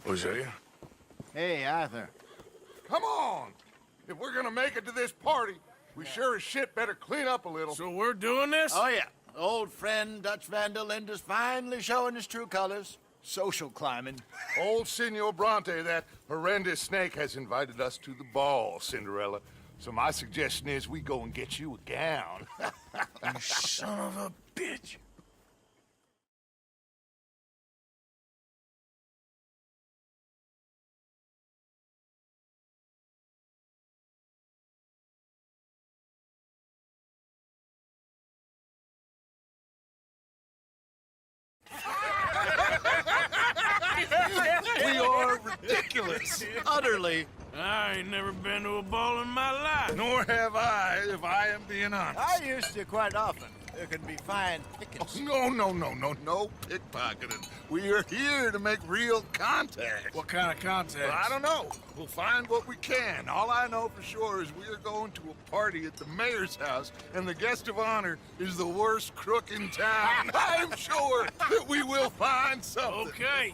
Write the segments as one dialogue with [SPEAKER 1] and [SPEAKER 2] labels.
[SPEAKER 1] Hosea?
[SPEAKER 2] Hey, Arthur.
[SPEAKER 3] Come on! If we're gonna make it to this party, we sure as shit better clean up a little.
[SPEAKER 1] So we're doing this?
[SPEAKER 2] Oh, yeah. Old friend Dutch Van der Linde's finally showing his true colors. Social climbing.
[SPEAKER 3] Old Senor Bronte, that horrendous snake, has invited us to the ball, Cinderella. So my suggestion is we go and get you a gown.
[SPEAKER 1] You son of a bitch.
[SPEAKER 3] We are ridiculous.
[SPEAKER 2] Utterly.
[SPEAKER 1] I ain't never been to a ball in my life.
[SPEAKER 3] Nor have I, if I am being honest.
[SPEAKER 2] I used to quite often. There can be fine pickings.
[SPEAKER 3] No pickpocketing. We are here to make real contact.
[SPEAKER 1] What kind of contact?
[SPEAKER 3] Well, I don't know. We'll find what we can. All I know for sure is we are going to a party at the mayor's house, and the guest of honor is the worst crook in town. I'm sure that we will find something.
[SPEAKER 1] Okay.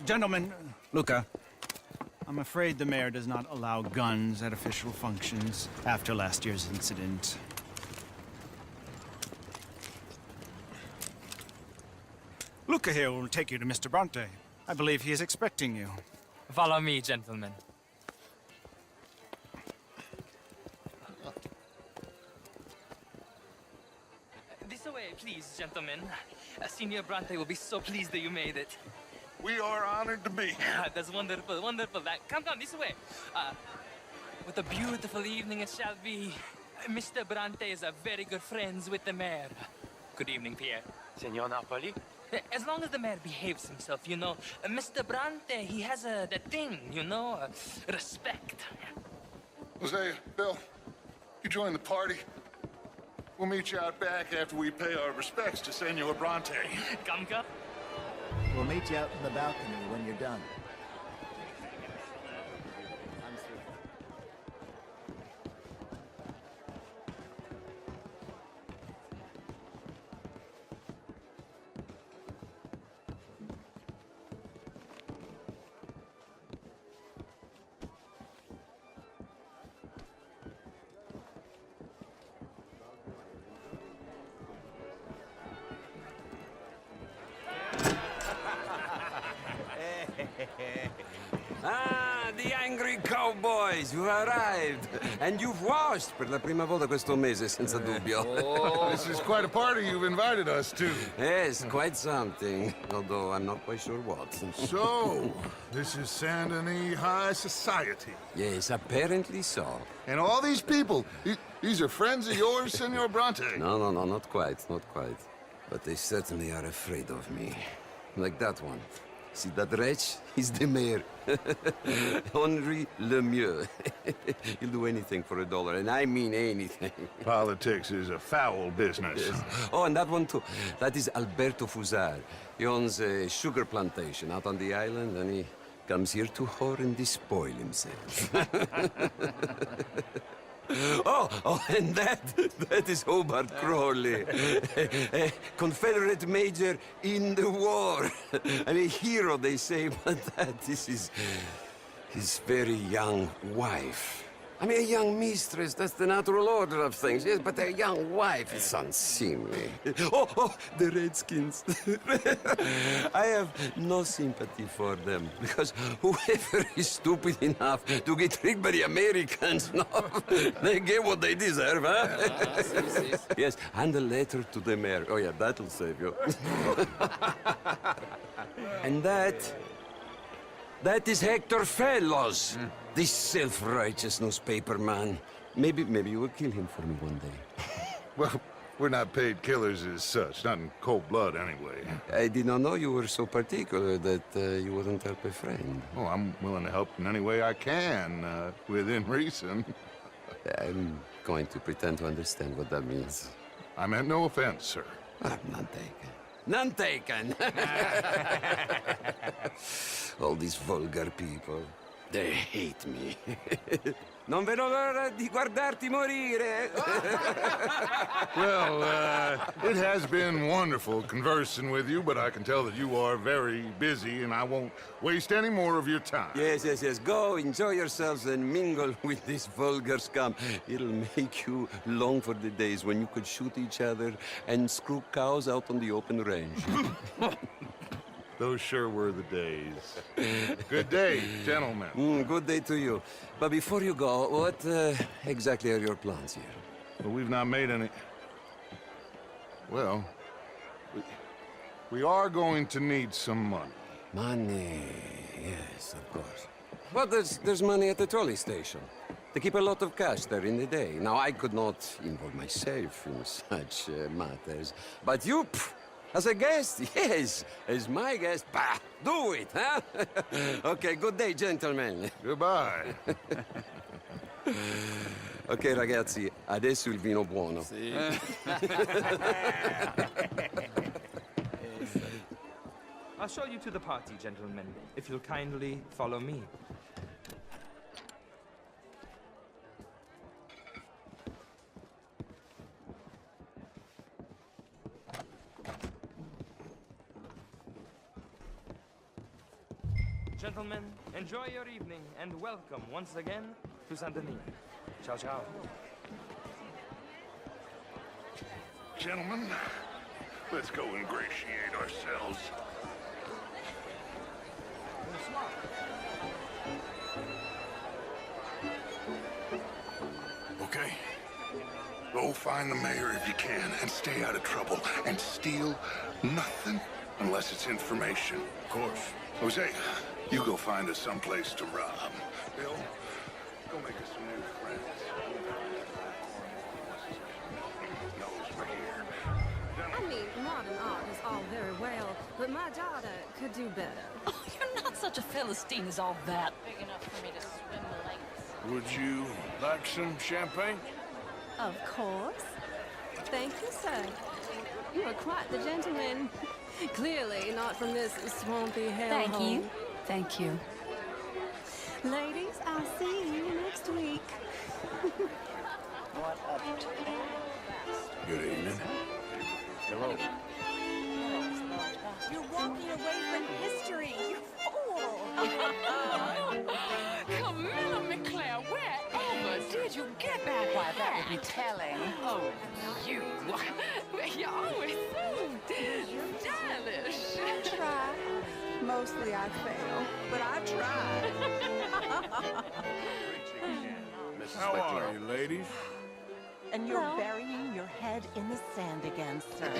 [SPEAKER 4] Gentlemen, Luca, I'm afraid the mayor does not allow guns at official functions after last year's incident. Luca here will take you to Mr. Bronte. I believe he is expecting you.
[SPEAKER 5] Follow me, gentlemen. This way, please, gentlemen. Senior Bronte will be so pleased that you made it.
[SPEAKER 3] We are honored to be here.
[SPEAKER 5] That's wonderful, wonderful. Come, this way. What a beautiful evening it shall be. Mr. Bronte is a very good friends with the mayor. Good evening, Pierre.
[SPEAKER 6] Senor Napoli?
[SPEAKER 5] As long as the mayor behaves himself, you know. Mr. Bronte, he has that thing, you know, respect.
[SPEAKER 3] Hosea, Bill, you join the party. We'll meet you out back after we pay our respects to Senor Bronte.
[SPEAKER 5] Come.
[SPEAKER 2] We'll meet you out in the balcony when you're done.
[SPEAKER 7] Ah, the angry cowboys, you've arrived. And you've washed per la prima volta questo mese, senza dubbio.
[SPEAKER 3] This is quite a party you've invited us to.
[SPEAKER 7] Yes, quite something. Although I'm not quite sure what.
[SPEAKER 3] So, this is Saint Denis High Society.
[SPEAKER 7] Yes, apparently so.
[SPEAKER 3] And all these people, these are friends of yours, Senor Bronte?
[SPEAKER 7] No, not quite, not quite. But they certainly are afraid of me. Like that one. See that wretch? He's the mayor. Henri Lemieux. He'll do anything for $1, and I mean anything.
[SPEAKER 3] Politics is a foul business.
[SPEAKER 7] Yes. Oh, and that one too. That is Alberto Fusar. He owns a sugar plantation out on the island, and he comes here to whore and despoil himself. Oh, and that is Hobart Crawley, a Confederate major in the war. I mean, hero, they say, but this is his very young wife. I mean, a young mistress, that's the natural order of things, yes, but a young wife is unseemly. Oh, the Redskins. I have no sympathy for them, because whoever is stupid enough to get tricked by the Americans, no, they get what they deserve, huh? Yes, and a letter to the mayor. Oh, yeah, that'll save you. And that is Hector Fellows. This self-righteous newspaper man. Maybe you will kill him for me one day.
[SPEAKER 3] Well, we're not paid killers as such, not in cold blood anyway.
[SPEAKER 7] I did not know you were so particular that you wouldn't help a friend.
[SPEAKER 3] Oh, I'm willing to help in any way I can, within reason.
[SPEAKER 7] I'm going to pretend to understand what that means.
[SPEAKER 3] I meant no offense, sir.
[SPEAKER 7] None taken. None taken! All these vulgar people, they hate me. Non vedo l'ora di guardarti morire.
[SPEAKER 3] Well, it has been wonderful conversing with you, but I can tell that you are very busy, and I won't waste any more of your time.
[SPEAKER 7] Yes, yes, yes. Go, enjoy yourselves and mingle with this vulgar scum. It'll make you long for the days when you could shoot each other and screw cows out on the open range.
[SPEAKER 3] Those sure were the days. Good day, gentlemen.
[SPEAKER 7] Good day to you. But before you go, what exactly are your plans here?
[SPEAKER 3] Well, we've not made any... Well, we are going to need some money.
[SPEAKER 7] Money, yes, of course. Well, there's money at the trolley station. They keep a lot of cash there in the day. Now, I could not involve myself in such matters. But you, as a guest, yes, as my guest, bah, do it, huh? Okay, good day, gentlemen.
[SPEAKER 3] Goodbye.
[SPEAKER 7] Ok, ragazzi, adesso il vino buono.
[SPEAKER 5] I'll show you to the party, gentlemen, if you'll kindly follow me. Gentlemen, enjoy your evening and welcome once again to Saint Denis. Ciao, ciao.
[SPEAKER 3] Gentlemen, let's go ingratiate ourselves.
[SPEAKER 1] Okay.
[SPEAKER 3] Go find the mayor if you can and stay out of trouble and steal nothing unless it's information.
[SPEAKER 1] Of course.
[SPEAKER 3] Jose, you go find us someplace to rob. Bill, go make us some new friends. Knows we're here.
[SPEAKER 6] I mean, modern art is all very well, but my daughter could do better.
[SPEAKER 8] Oh, you're not such a Philistine as all that. Big enough for me to swim the lakes.
[SPEAKER 1] Would you like some champagne?
[SPEAKER 6] Of course. Thank you, sir. You are quite the gentleman. Clearly not from this swampy hellhole.
[SPEAKER 8] Thank you. Thank you.
[SPEAKER 6] Ladies, I'll see you next week.
[SPEAKER 1] Good evening.
[SPEAKER 3] Hello.
[SPEAKER 9] You're walking away from history, you fool!
[SPEAKER 8] Camilla McClare, wherever did you get that?
[SPEAKER 9] Why, that would be telling.
[SPEAKER 8] Oh, you. You're always so stylish.
[SPEAKER 9] I try. Mostly I fail, but I try.
[SPEAKER 1] How are you, ladies?
[SPEAKER 9] And you're burying your head in the sand again, sir.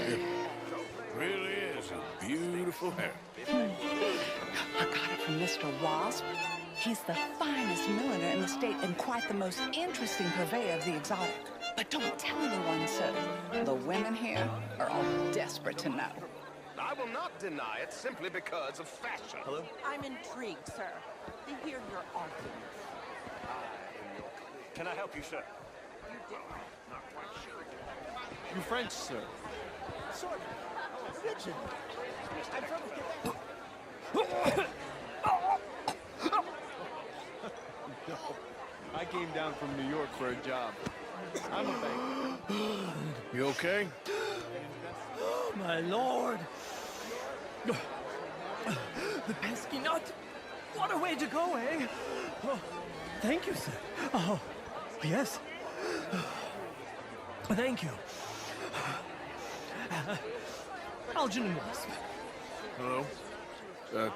[SPEAKER 1] Really is a beautiful hair.
[SPEAKER 9] I got it from Mr. Wasp. He's the finest milliner in the state and quite the most interesting purveyor of the exotic. But don't tell anyone, sir. The women here are all desperate to know.
[SPEAKER 10] I will not deny it simply because of fashion. Hello?
[SPEAKER 9] I'm intrigued, sir, to hear your arguments.
[SPEAKER 10] Can I help you, sir?
[SPEAKER 4] You French, sir?
[SPEAKER 9] Sort of. Original. I'm from
[SPEAKER 4] I came down from New York for a job. I'm a banker.
[SPEAKER 1] You okay?
[SPEAKER 11] Oh, my lord! The pesky nut! What a way to go, eh? Oh, thank you, sir. Oh, yes. Thank you. Algernon Wasp.
[SPEAKER 1] Hello.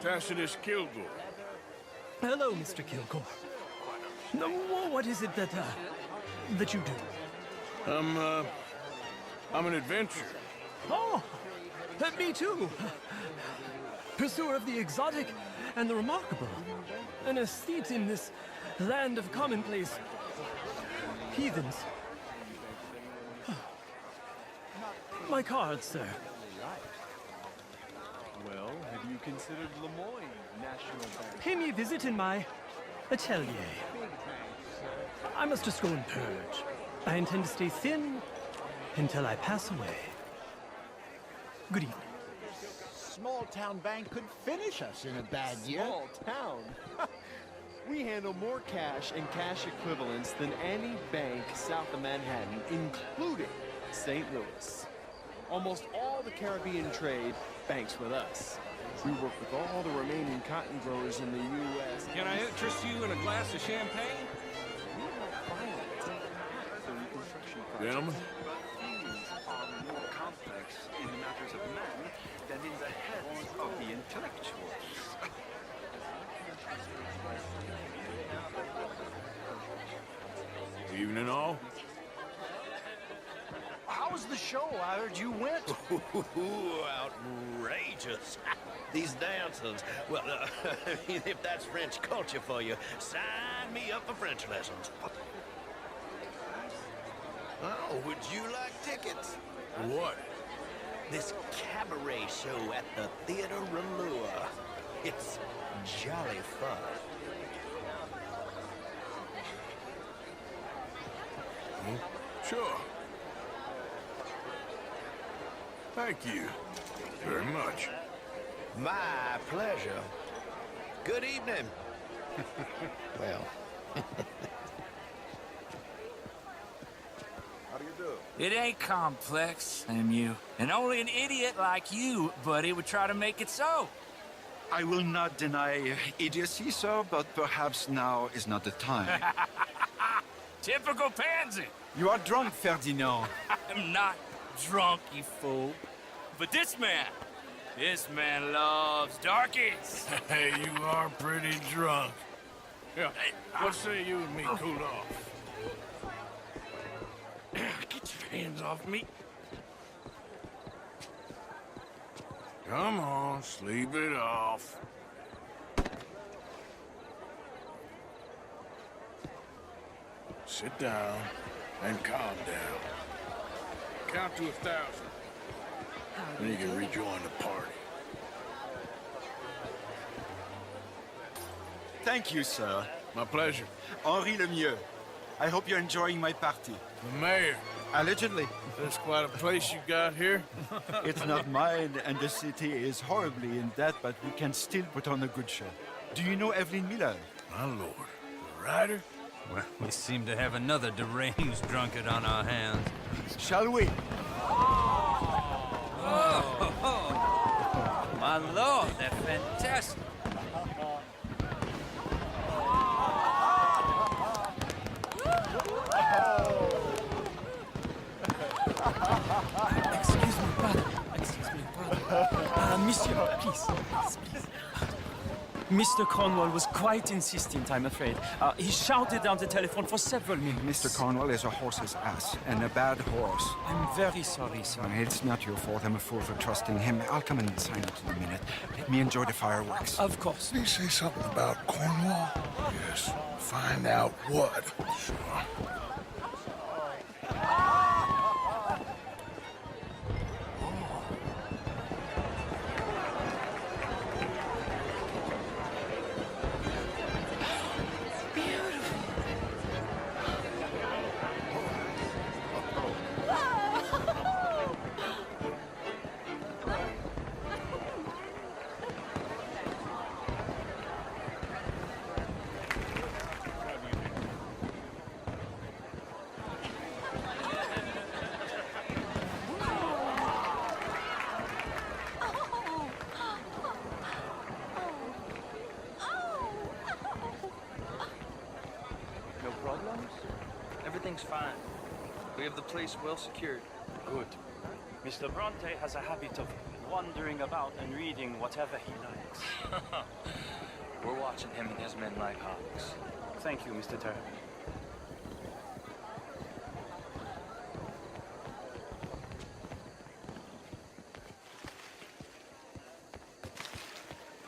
[SPEAKER 1] Tacitus Kilgore.
[SPEAKER 11] Hello, Mr. Kilgore. No, what is it that you do?
[SPEAKER 1] I'm an adventurer.
[SPEAKER 11] Oh, me too. Pursuer of the exotic and the remarkable. An aesthete in this land of commonplace heathens. My card, sir.
[SPEAKER 4] Well, have you considered Lemoyne National Bank?
[SPEAKER 11] Pay me a visit in my atelier. I must just go and purge. I intend to stay thin until I pass away. Good evening.
[SPEAKER 2] Small town bank could finish us in a bad year.
[SPEAKER 4] Small town.
[SPEAKER 12] We handle more cash and cash equivalents than any bank south of Manhattan, including St. Louis. Almost all the Caribbean trade banks with us. We work with all the remaining cotton growers in the U.S.
[SPEAKER 13] Can I interest you in a glass of champagne?
[SPEAKER 1] Gentlemen?
[SPEAKER 14] Things are more complex in the matters of man than in the heads of the intellectuals.
[SPEAKER 1] Evening all?
[SPEAKER 15] How was the show? I heard you went.
[SPEAKER 16] Outrageous. These dancers. Well, if that's French culture for you, sign me up for French lessons. Oh, would you like tickets?
[SPEAKER 1] What?
[SPEAKER 16] This cabaret show at the Theater Rallure. It's jolly fun.
[SPEAKER 1] Sure. Thank you very much.
[SPEAKER 16] My pleasure. Good evening. Well.
[SPEAKER 10] How do you do?
[SPEAKER 17] It ain't complex, MU. And only an idiot like you, buddy, would try to make it so.
[SPEAKER 14] I will not deny idiocy, sir, but perhaps now is not the time.
[SPEAKER 17] Typical pansy.
[SPEAKER 14] You are drunk, Ferdinand.
[SPEAKER 17] I'm not drunk, you fool. But this man loves darkies.
[SPEAKER 1] Hey, you are pretty drunk. Yeah, what say you and me cool off?
[SPEAKER 17] Get your hands off me.
[SPEAKER 1] Come on, sleep it off. Sit down and calm down. Count to 1,000. Then you can rejoin the party.
[SPEAKER 14] Thank you, sir.
[SPEAKER 1] My pleasure.
[SPEAKER 14] Henri Lemieux. I hope you're enjoying my party.
[SPEAKER 1] The mayor.
[SPEAKER 14] Allegedly.
[SPEAKER 1] That's quite a place you got here.
[SPEAKER 14] It's not mine, and the city is horribly in debt, but we can still put on a good show. Do you know Evelyn Miller?
[SPEAKER 1] My lord. The writer?
[SPEAKER 13] Well, we seem to have another deranged drunkard on our hands.
[SPEAKER 14] Shall we?
[SPEAKER 17] Oh, my lord, they're fantastic.
[SPEAKER 11] Excuse me, brother. Excuse me, brother. Monsieur, please. Mr. Cornwall was quite insistent, I'm afraid. He shouted down the telephone for several minutes.
[SPEAKER 14] Mr. Cornwall is a horse's ass, and a bad horse.
[SPEAKER 11] I'm very sorry, sir.
[SPEAKER 14] It's not your fault. I'm a fool for trusting him. I'll come and sign it in a minute. Let me enjoy the fireworks.
[SPEAKER 11] Of course.
[SPEAKER 1] Did he say something about Cornwall? Yes. Find out what. Sure.
[SPEAKER 15] No problems? Everything's fine. We have the place well secured.
[SPEAKER 11] Good. Mr. Bronte has a habit of wandering about and reading whatever he likes.
[SPEAKER 15] We're watching him and his men like hawks.
[SPEAKER 11] Thank you, Mr. Terry.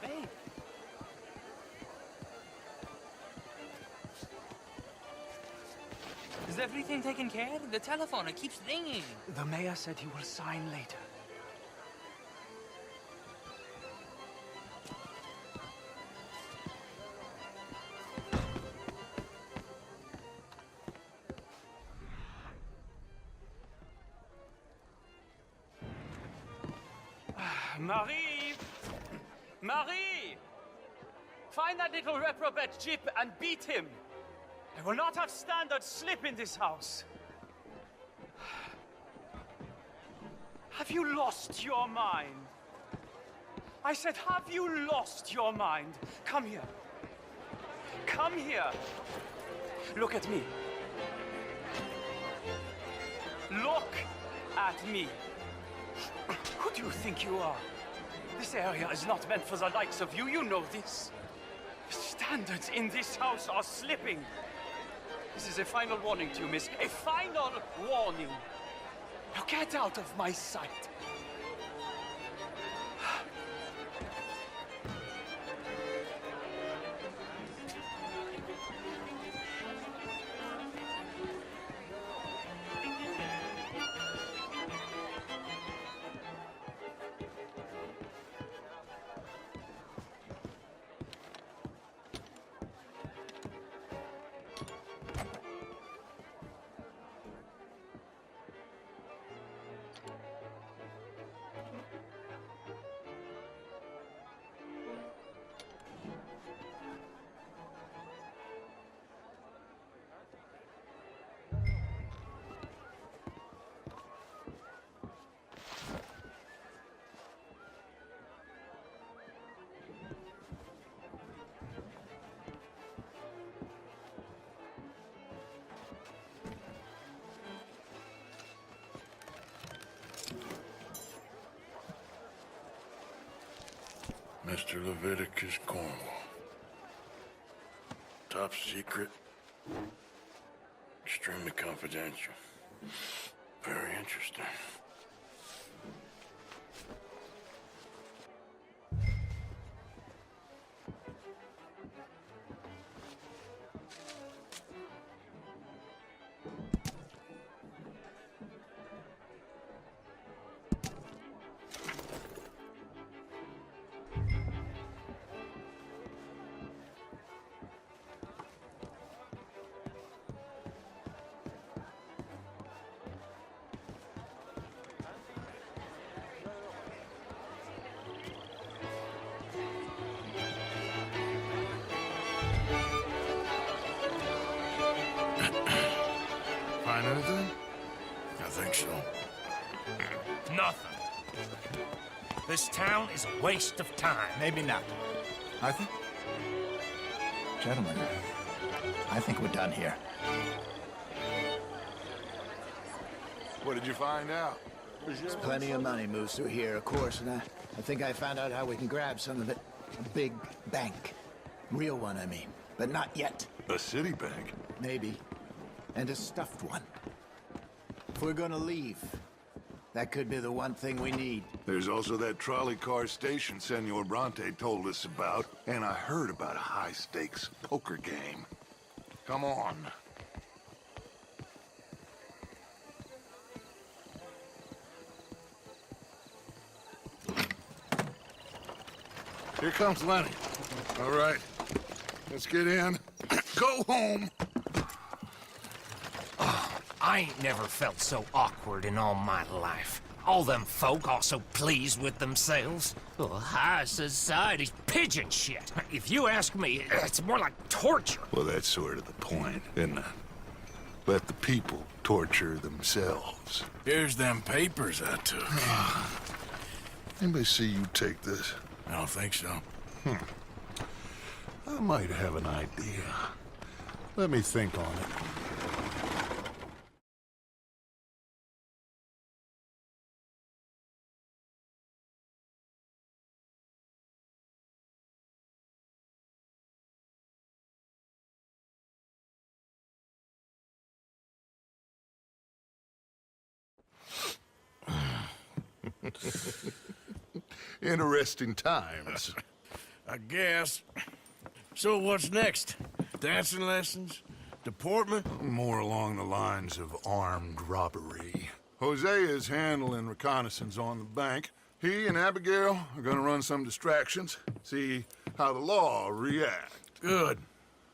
[SPEAKER 5] Babe. Is everything taken care of? The telephone, it keeps ringing.
[SPEAKER 11] The mayor said he will sign later. Marie! Marie! Find that little reprobate Jip and beat him. I will not have standard slip in this house. Have you lost your mind? I said, have you lost your mind? Come here. Come here. Look at me. Look at me. Who do you think you are? This area is not meant for the likes of you. You know this. The standards in this house are slipping. This is a final warning to you, miss. A final warning. Now get out of my sight.
[SPEAKER 1] Mr. Leviticus Cornwall. Top secret. Extremely confidential. Very interesting. Find anything? I think so.
[SPEAKER 16] Nothing. This town is a waste of time.
[SPEAKER 2] Maybe not. Arthur? Gentlemen, I think we're done here.
[SPEAKER 3] What did you find out?
[SPEAKER 2] There's plenty of money moves through here, of course, and I think I found out how we can grab some of it. A big bank. Real one, I mean. But not yet.
[SPEAKER 3] A city bank?
[SPEAKER 2] Maybe. And a stuffed one. If we're gonna leave, that could be the one thing we need.
[SPEAKER 3] There's also that trolley car station Senor Bronte told us about, and I heard about a high-stakes poker game. Come on. Here comes Lenny. All right, let's get in. Go home.
[SPEAKER 16] I ain't never felt so awkward in all my life. All them folk all so pleased with themselves. Oh, high society's pigeon shit. If you ask me, it's more like torture.
[SPEAKER 3] Well, that's sort of the point, isn't it? Let the people torture themselves.
[SPEAKER 1] Here's them papers I took.
[SPEAKER 3] Anybody see you take this?
[SPEAKER 1] I don't think so.
[SPEAKER 3] I might have an idea. Let me think on it. Interesting times.
[SPEAKER 1] I guess. So what's next? Dancing lessons? Deportment?
[SPEAKER 3] More along the lines of armed robbery. Hosea is handling reconnaissance on the bank. He and Abigail are gonna run some distractions, see how the law reacts.
[SPEAKER 1] Good.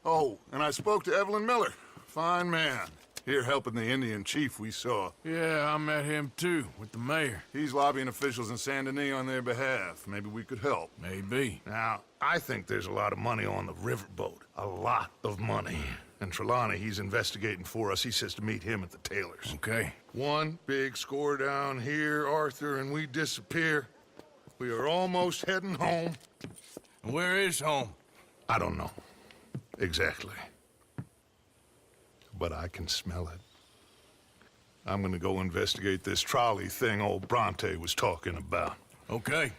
[SPEAKER 3] Oh, and I spoke to Evelyn Miller. Fine man. Here helping the Indian chief we saw.
[SPEAKER 1] Yeah, I met him too, with the mayor.
[SPEAKER 3] He's lobbying officials in Saint Denis on their behalf. Maybe we could help.
[SPEAKER 1] Maybe.
[SPEAKER 3] Now, I think there's a lot of money on the riverboat. A lot of money. And Trelawney, he's investigating for us. He says to meet him at the Taylor's.
[SPEAKER 1] Okay.
[SPEAKER 3] One big score down here, Arthur, and we disappear. We are almost heading home.
[SPEAKER 1] Where is home?
[SPEAKER 3] I don't know. Exactly. But I can smell it. I'm gonna go investigate this trolley thing old Bronte was talking about.
[SPEAKER 1] Okay.